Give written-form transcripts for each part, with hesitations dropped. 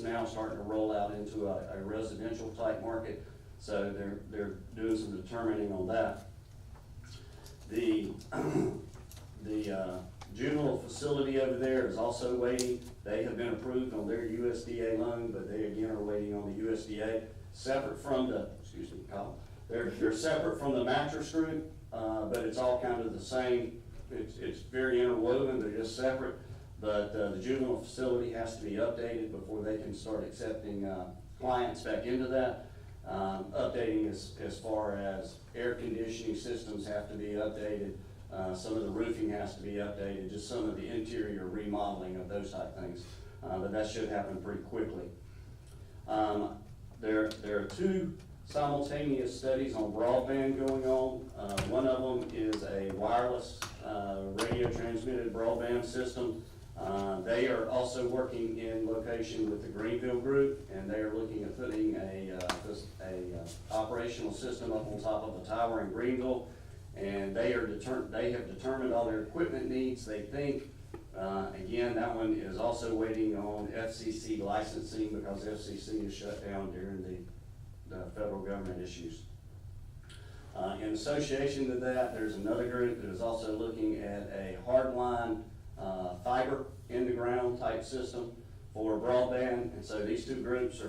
now starting to roll out into a residential type market, so they're doing some determining on that. The juvenile facility over there is also waiting. They have been approved on their USDA loan, but they again are waiting on the USDA, separate from the, excuse me, Kyle, they're separate from the mattress group, but it's all kind of the same. It's very interwoven, they're just separate. But the juvenile facility has to be updated before they can start accepting clients back into that. Updating as far as air conditioning systems have to be updated. Some of the roofing has to be updated, just some of the interior remodeling of those type things. But that should happen pretty quickly. There are two simultaneous studies on broadband going on. One of them is a wireless radio transmitted broadband system. They are also working in location with the Greenville group, and they are looking at putting a operational system up on top of a tower in Greenville. And they have determined all their equipment needs. They think, again, that one is also waiting on FCC licensing because FCC is shut down during the federal government issues. In association with that, there's another group that is also looking at a hardline fiber in the ground type system for broadband. And so these two groups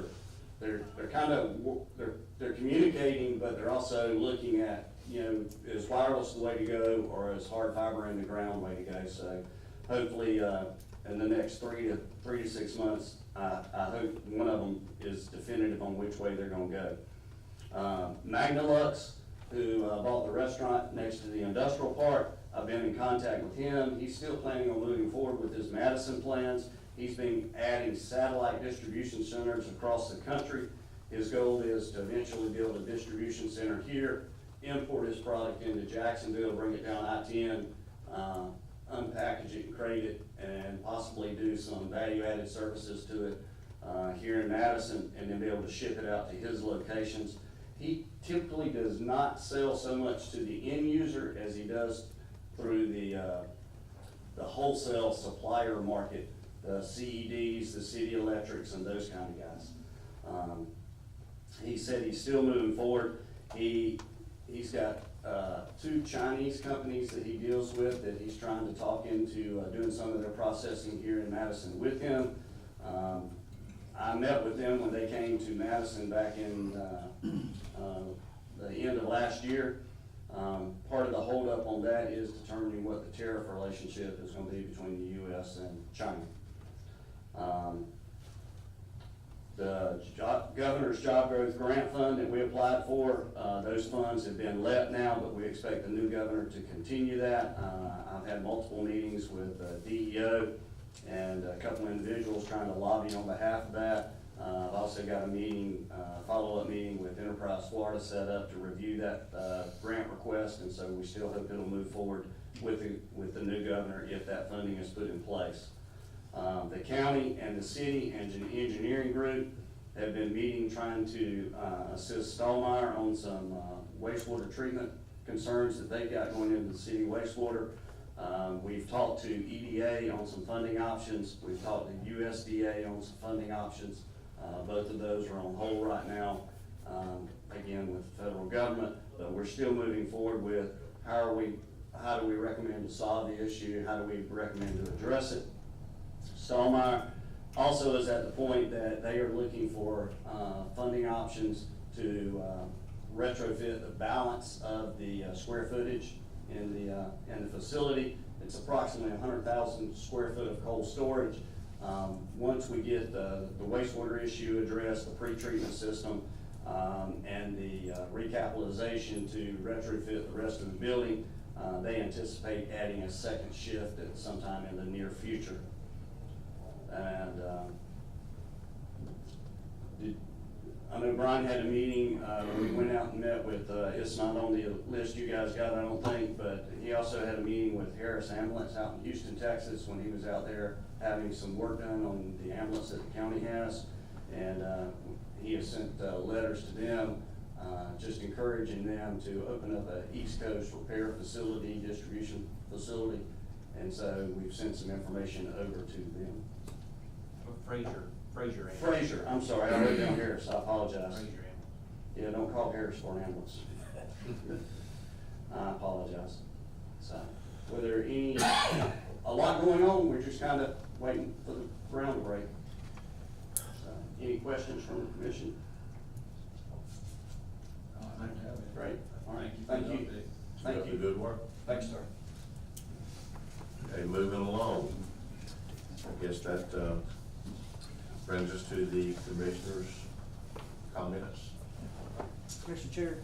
they're communicating, but they're also looking at, is wireless the way to go, or is hard fiber in the ground way to go? So hopefully in the next 3 to 6 months, I hope one of them is definitive on which way they're going to go. Magnalux, who bought the restaurant next to the industrial park, I've been in contact with him. He's still planning on moving forward with his Madison plans. He's been adding satellite distribution centers across the country. His goal is to eventually build a distribution center here, import his product into Jacksonville, bring it down I-10, unpackage it and crate it, and possibly do some value-added services to it here in Madison, and then be able to ship it out to his locations. He typically does not sell so much to the end user as he does through the wholesale supplier market, the CEDs, the city electrics, and those kind of guys. He said he's still moving forward. He's got 2 Chinese companies that he deals with that he's trying to talk into doing some of their processing here in Madison with him. I met with them when they came to Madison back in the end of last year. Part of the holdup on that is determining what the tariff relationship is going to be between the U.S. and China. The Governor's Job Growth Grant Fund that we applied for, those funds have been let now, but we expect the new governor to continue that. I've had multiple meetings with DEO and a couple of individuals trying to lobby on behalf of that. I've also got a meeting, follow-up meeting with Enterprise Florida set up to review that grant request, and so we still hope it'll move forward with the new governor if that funding is put in place. The county and the city engineering group have been meeting trying to assist Stallmeyer on some wastewater treatment concerns that they've got going into the city wastewater. We've talked to EDA on some funding options. We've talked to USDA on some funding options. Both of those are on hold right now, again with the federal government, but we're still moving forward with how do we recommend to solve the issue, how do we recommend to address it. Stallmeyer also is at the point that they are looking for funding options to retrofit the balance of the square footage in the facility. It's approximately 100,000 square foot of cold storage. Once we get the wastewater issue addressed, the pre-treatment system, and the recapitalization to retrofit the rest of the building, they anticipate adding a second shift at sometime in the near future. And I know Brian had a meeting, we went out and met with, it's not on the list you guys got, I don't think, but he also had a meeting with Harris Ambulance out in Houston, Texas, when he was out there having some work done on the ambulance that the county has. And he has sent letters to them, just encouraging them to open up an East Coast repair facility, distribution facility. And so we've sent some information over to them. Frazier Fraser. Fraser, I'm sorry, I wrote down Harris, I apologize. Fraser. Yeah, don't call Harris for an ambulance. I apologize. So, were there any, a lot going on, we're just kind of waiting for the ground to break. So, any questions from the commission? Great, all right, thank you. Thank you. Good work. Thanks, sir. Okay, moving along. I guess that brings us to the commissioners' comments. Mr. Chair,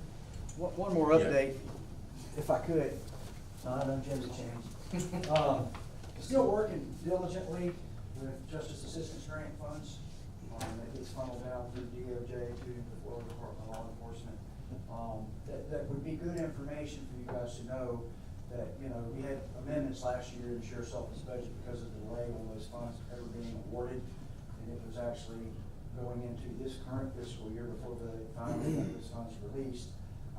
one more Yeah. update, if I could. I know Jim's changed. Still working diligently with Justice Assistance Grant funds. That gets funneled down through DOJ to the Florida Department of Law Enforcement. That would be good information for you guys to know that, you know, we had amendments last year in the Sheriff's Office budget because of the delay on those funds ever being awarded. And it was actually going into this current fiscal year before they finally got those funds released.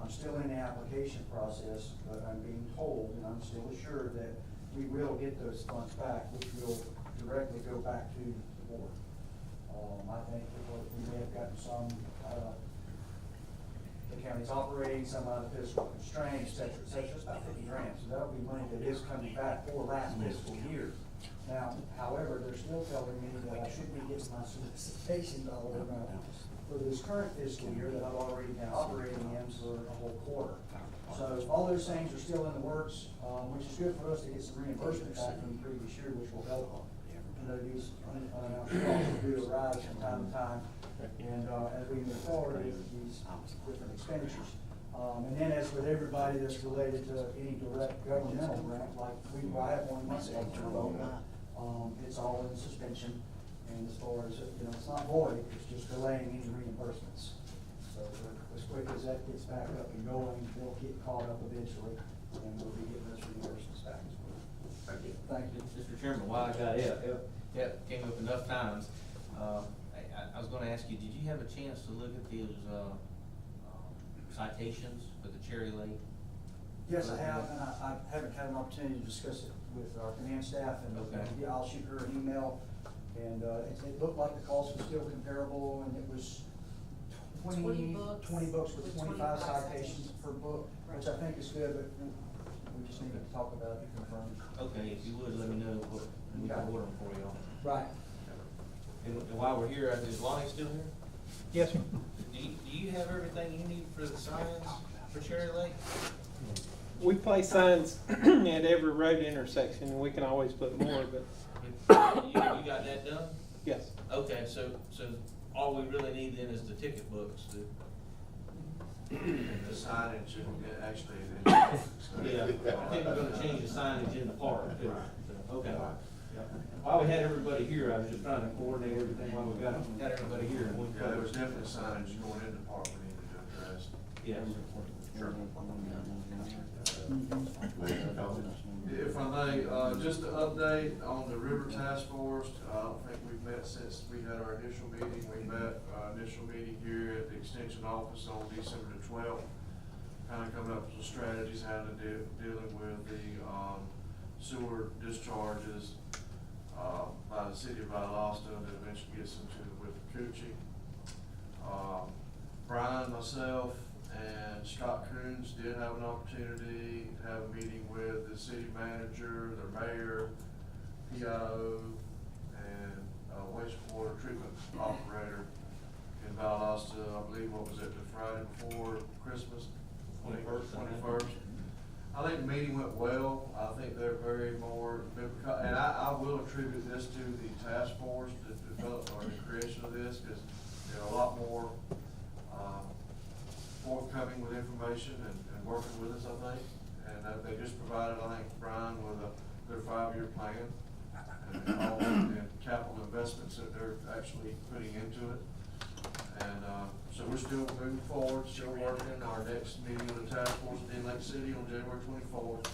I'm still in the application process, but I'm being told, and I'm still assured that we will get those funds back, which will directly go back to the board. I think that we may have gotten some, the county's operating, some out of fiscal constraints, et cetera, it's about 50 grand. So that'll be money that is coming back for last fiscal year. Now, however, they're still telling me that I should be getting my solicitation dollar amount for this current fiscal year that I've already been operating in for a whole quarter. So all those things are still in the works, which is good for us to get some reimbursement back from the previous year, which will help. You know, these unannounced costs do arise from time to time, and as we move forward with these different expenditures. And then as with everybody that's related to any direct governmental grant, like I have one myself, it's all in suspension. And as far as, you know, it's not void, it's just delaying any reimbursements. So as quick as that gets back up and going, they'll get caught up eventually, and we'll be getting those reimbursements back as well. Thank you. Thank you. Mr. Chairman, while I got it came up enough times. I was gonna ask you, did you have a chance to look at those, citations for the Cherry Lake? Yes, I have, and I haven't had an opportunity to discuss it with our finance staff, and Okay. yeah, I'll shoot her an email. And it looked like the cost was still comparable, and it was 20 books with 25 citations per book, which I think is good, but we just need to talk about it and confirm. Okay, if you would, let me know what, we can order them for y'all. Right. And while we're here, is Lonnie still here? Yes, sir. Do you have everything you need for the signs for Cherry Lake? We place signs at every road intersection, and we can always put more, but You got that done? yes. Okay, so all we really need then is the ticket books to. The signage and actually. Yeah, I think we're gonna change the signage in the park too. So, okay. While we had everybody here, I was just trying to coordinate everything while we got everybody here. Yeah, there was definitely signage going in the park we needed to address. Yes. Sure. Commissioner comments? If I may, just to update on the River Task Force, I don't think we've met since we had our initial meeting. We met, initial meeting here at the Extension Office on December the 12th. Kind of coming up with some strategies how to dealing with the, sewer discharges, by the city of Valdosta that eventually gets into with Coochie. Brian, myself, and Scott Coons did have an opportunity to have a meeting with the city manager, the mayor, PIO, and wastewater treatment operator in Valdosta. I believe, what was it, the Friday before Christmas? 21st. I think the meeting went well. I think they're very more, and I will attribute this to the task force, the development or the creation of this, because they're a lot more forthcoming with information and working with us, I think. And they just provided, I think, Brian with their 5-year plan and all the capital investments that they're actually putting into it. And so we're still moving forward, still working. Our next meeting of the task force in Lake City on January 24th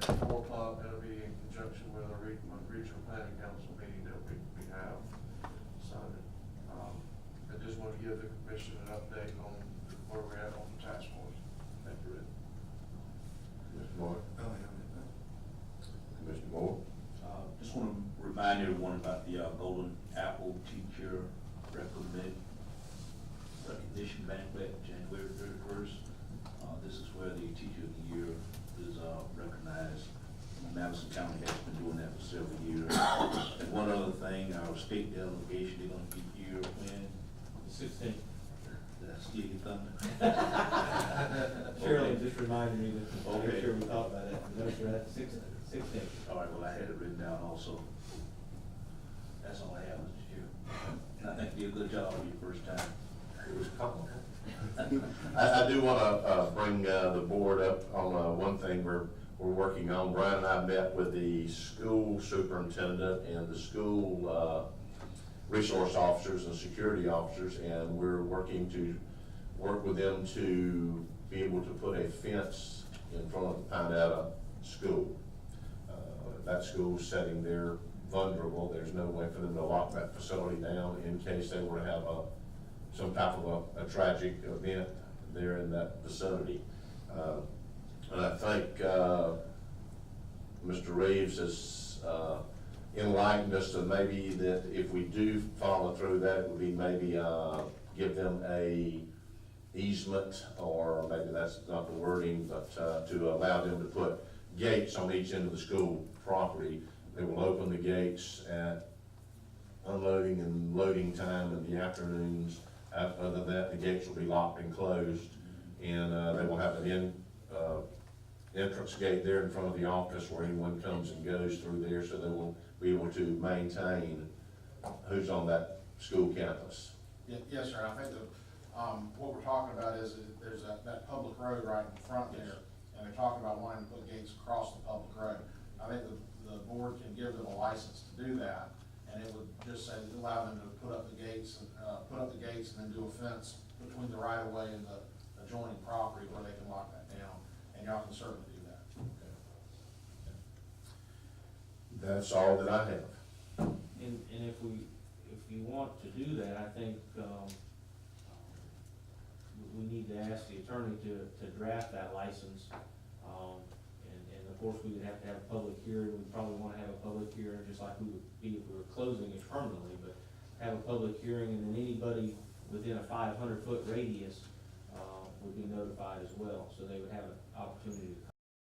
at 4 o'clock. That'll be in conjunction with our regional planning council meeting that we have. So I just want to give the commission an update on where we're at on the task force. Thank you, Rick. Mr. Moore? Commissioner Moore? Just want to remind everyone about the Golden Apple Teacher year when? 16. That's still your thunder. Shirley just reminded me that, to make Okay. sure we talked about that, no, sir, that's 16. All right, well, I had it written down also. That's all I have, Mr. Chair. I think you did a good job on your first time. It was a couple. I do wanna, bring, the board up on, one thing we're working on. Brian and I met with the school superintendent and the school, resource officers and security officers, and we're working to work with them to be able to put a fence in front of the Pinetta school. That school setting there vulnerable, there's no way for them to lock that facility down in case they were to have some type of a tragic event there in that vicinity. And I think, Mr. Reeves has, enlightened us to maybe that if we do follow through that, it would be maybe, give them a easement, or maybe that's not the wording, but, to allow them to put gates on each end of the school property. They will open the gates at unloading and loading time in the afternoons. Other than that, the gates will be locked and closed, and, they will have an entrance gate there in front of the office where anyone comes and goes through there, so they will be able to maintain who's on that school campus. Yes, sir, I think that, what we're talking about is that there's that public road right in front there, and they're talking about wanting to put gates across the public road. I think the board can give them a license to do that, and it would just say, allow them to put up the gates, and then do a fence between the right of way and the adjoining property where they can lock that down, and y'all can certainly do that. That's all that I have. And if you want to do that, I think, we need to ask the attorney to draft that license. And of course, we would have to have a public hearing. We'd probably wanna have a public hearing, just like we would be if we were closing it permanently, but have a public hearing, and then anybody within a 500-foot radius, would be notified as well, so they would have an opportunity to